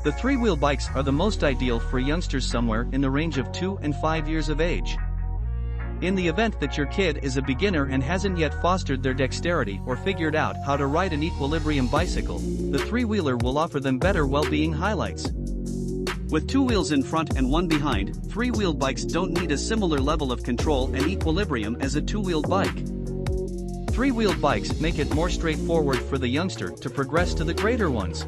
The three-wheel bikes are the most ideal for youngsters somewhere in the range of 2 and 5 years of age. In the event that your kid is a beginner and hasn't yet fostered their dexterity or figured out how to ride an equilibrium bicycle, the three-wheeler will offer them better well-being highlights. With 2 wheels in front and 1 behind, three-wheeled bikes don't need a similar level of control and equilibrium as a 2-wheeled bike. Three-wheeled bikes make it more straightforward for the youngster to progress to the greater ones.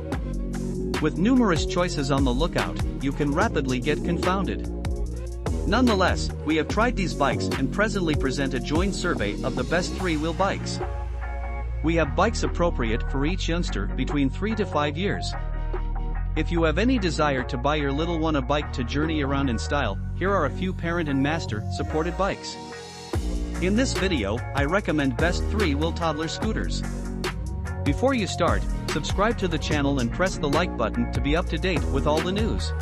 With numerous choices on the lookout, you can rapidly get confounded. Nonetheless, we have tried these bikes and presently present a joint survey of the best three-wheel bikes. We have bikes appropriate for each youngster between 3 to 5 years. If you have any desire to buy your little one a bike to journey around in style, here are a few parent and master supported bikes. In this video, I recommend best three-wheel toddler scooters. Before you start, subscribe to the channel and press the like button to be up to date with all the news.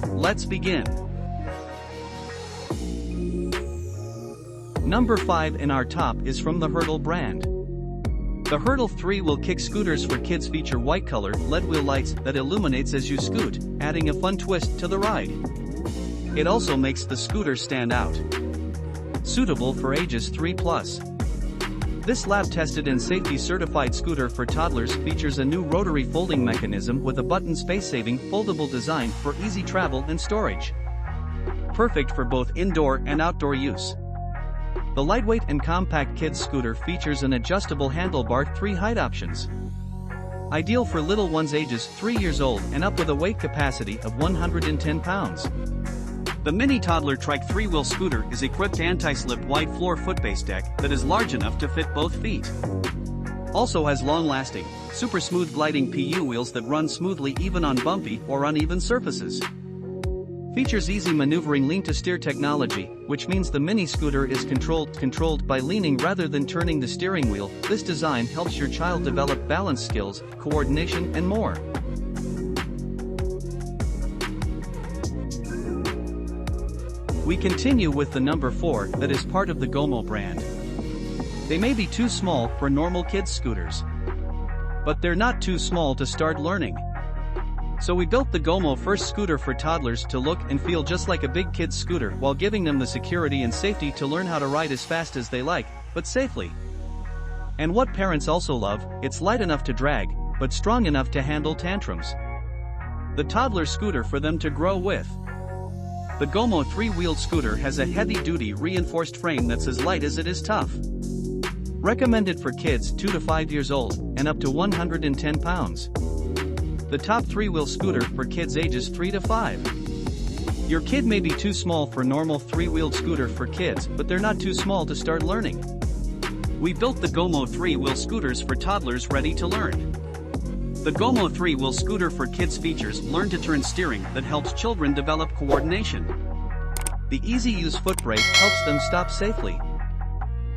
Let's begin. Number 5 in our top is from the Hurdle brand. The Hurdle 3-wheel kick scooters for kids feature white-colored LED wheel lights that illuminates as you scoot, adding a fun twist to the ride. It also makes the scooter stand out. Suitable for ages 3+. This lab-tested and safety-certified scooter for toddlers features a new rotary folding mechanism with a button space-saving, foldable design for easy travel and storage. Perfect for both indoor and outdoor use. The lightweight and compact kids scooter features an adjustable handlebar 3 height options. Ideal for little ones ages 3 years old and up with a weight capacity of 110 pounds. The Mini Toddler Trike 3-wheel scooter is equipped anti-slip wide floor footbase deck that is large enough to fit both feet. Also has long-lasting, super smooth gliding PU wheels that run smoothly even on bumpy or uneven surfaces. Features easy maneuvering lean-to-steer technology, which means the mini scooter is controlled by leaning rather than turning the steering wheel. This design helps your child develop balance skills, coordination and more. We continue with the number 4 that is part of the GOMO brand. They may be too small for normal kids scooters, but they're not too small to start learning. So we built the GOMO first scooter for toddlers to look and feel just like a big kid's scooter while giving them the security and safety to learn how to ride as fast as they like, but safely. And what parents also love, it's light enough to drag, but strong enough to handle tantrums. The toddler scooter for them to grow with. The GOMO 3-wheeled scooter has a heavy-duty reinforced frame that's as light as it is tough. Recommended for kids 2 to 5 years old and up to 110 pounds. The top 3-wheel scooter for kids ages 3 to 5. Your kid may be too small for normal 3-wheeled scooter for kids, but they're not too small to start learning. We built the GOMO 3-wheel scooters for toddlers ready to learn. The GOMO 3-wheel scooter for kids features learn-to-turn steering that helps children develop coordination. The easy-use foot brake helps them stop safely.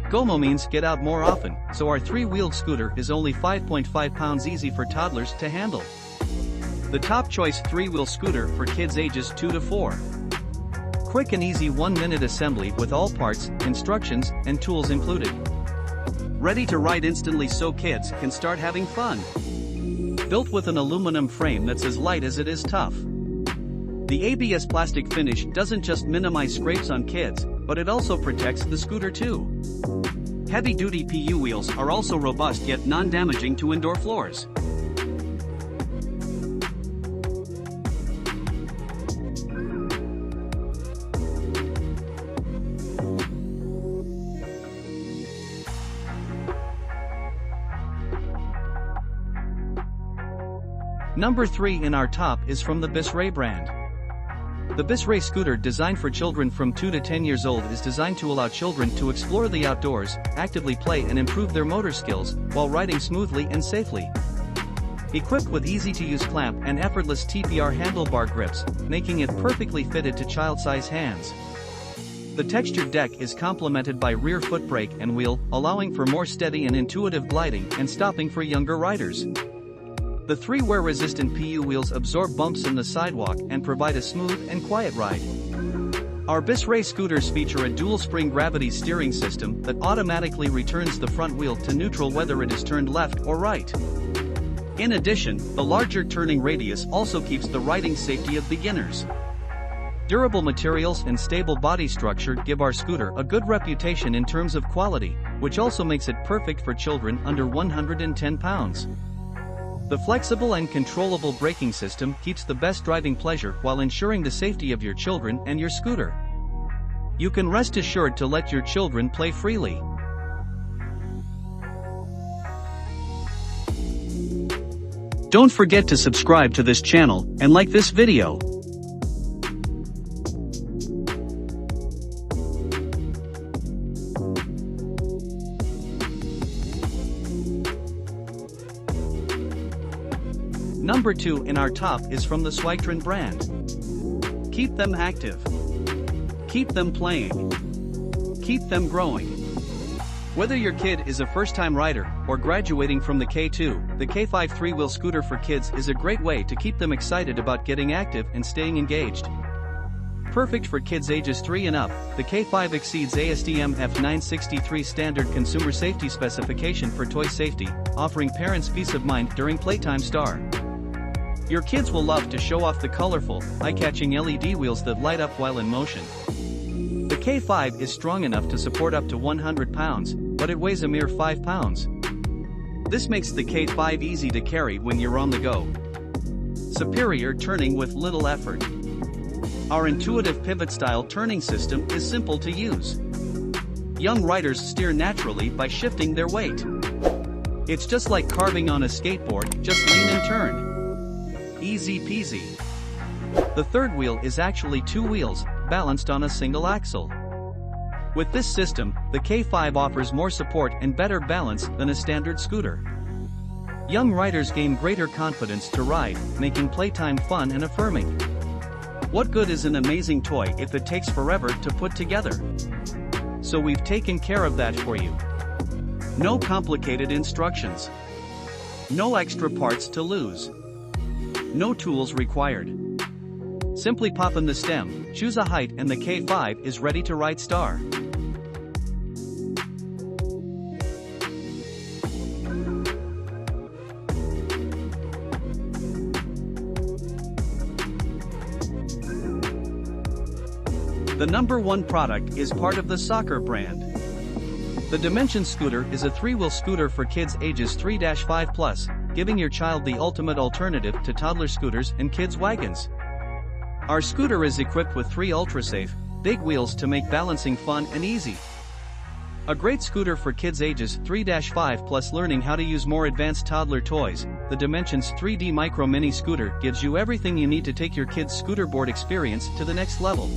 GOMO means get out more often, so our 3-wheeled scooter is only 5.5 pounds easy for toddlers to handle. The top choice 3-wheel scooter for kids ages 2 to 4. Quick and easy 1-minute assembly with all parts, instructions, and tools included. Ready to ride instantly so kids can start having fun. Built with an aluminum frame that's as light as it is tough. The ABS plastic finish doesn't just minimize scrapes on kids, but it also protects the scooter too. Heavy-duty PU wheels are also robust yet non-damaging to indoor floors. Number 3 in our top is from the Besrey brand. The Besrey scooter designed for children from 2 to 10 years old is designed to allow children to explore the outdoors, actively play and improve their motor skills, while riding smoothly and safely. Equipped with easy-to-use clamp and effortless TPR handlebar grips, making it perfectly fitted to child-size hands. The textured deck is complemented by rear foot brake and wheel, allowing for more steady and intuitive gliding and stopping for younger riders. The 3 wear-resistant PU wheels absorb bumps in the sidewalk and provide a smooth and quiet ride. Our Besrey scooters feature a dual-spring gravity steering system that automatically returns the front wheel to neutral whether it is turned left or right. In addition, the larger turning radius also keeps the riding safety of beginners. Durable materials and stable body structure give our scooter a good reputation in terms of quality, which also makes it perfect for children under 110 pounds. The flexible and controllable braking system keeps the best driving pleasure while ensuring the safety of your children and your scooter. You can rest assured to let your children play freely. Don't forget to subscribe to this channel and like this video. Number 2 in our top is from the SWAGTRON brand. Keep them active. Keep them playing. Keep them growing. Whether your kid is a first-time rider or graduating from the K2, the K5 3-wheel scooter for kids is a great way to keep them excited about getting active and staying engaged. Perfect for kids ages 3 and up, the K5 exceeds ASTM F963 standard consumer safety specification for toy safety, offering parents peace of mind during playtime. Your kids will love to show off the colorful, eye-catching LED wheels that light up while in motion. The K5 is strong enough to support up to 100 pounds, but it weighs a mere 5 pounds. This makes the K5 easy to carry when you're on the go. Superior turning with little effort. Our intuitive pivot-style turning system is simple to use. Young riders steer naturally by shifting their weight. It's just like carving on a skateboard, just lean and turn. Easy peasy. The third wheel is actually 2 wheels, balanced on a single axle. With this system, the K5 offers more support and better balance than a standard scooter. Young riders gain greater confidence to ride, making playtime fun and affirming. What good is an amazing toy if it takes forever to put together? So we've taken care of that for you. No complicated instructions. No extra parts to lose. No tools required. Simply pop in the stem, choose a height, and the K5 is ready to ride star. The number 1 product is part of the Soccer brand. The Dimension Scooter is a 3-wheel scooter for kids ages 3-5+, giving your child the ultimate alternative to toddler scooters and kids' wagons. Our scooter is equipped with 3 ultra-safe, big wheels to make balancing fun and easy. A great scooter for kids ages 3-5+ learning how to use more advanced toddler toys. The Dimensions 3D Micro Mini Scooter gives you everything you need to take your kids' scooter board experience to the next level.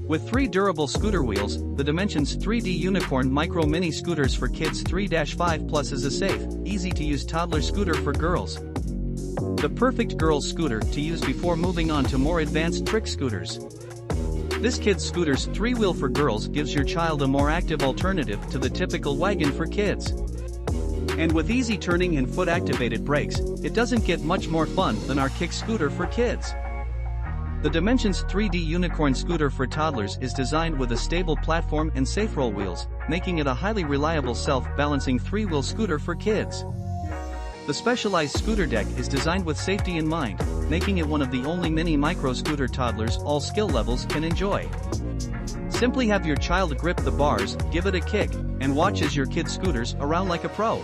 With 3 durable scooter wheels, the Dimensions 3D Unicorn Micro Mini Scooters for kids 3-5+ is a safe, easy-to-use toddler scooter for girls. The perfect girls' scooter to use before moving on to more advanced trick scooters. This kid's scooter's 3-wheel for girls gives your child a more active alternative to the typical wagon for kids. And with easy turning and foot-activated brakes, it doesn't get much more fun than our kick scooter for kids. The Dimensions 3D Unicorn Scooter for Toddlers is designed with a stable platform and safe roll wheels, making it a highly reliable self-balancing 3-wheel scooter for kids. The specialized scooter deck is designed with safety in mind, making it one of the only mini micro scooter toddlers all skill levels can enjoy. Simply have your child grip the bars, give it a kick, and watch as your kid scooters around like a pro.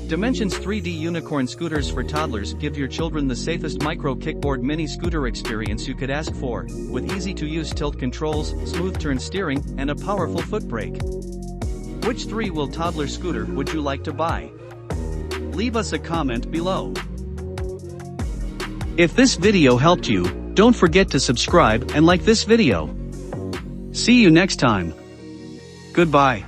Dimensions 3D Unicorn Scooters for Toddlers give your children the safest micro kickboard mini scooter experience you could ask for, with easy-to-use tilt controls, smooth turn steering, and a powerful foot brake. Which 3-wheel toddler scooter would you like to buy? Leave us a comment below. If this video helped you, don't forget to subscribe and like this video. See you next time. Goodbye.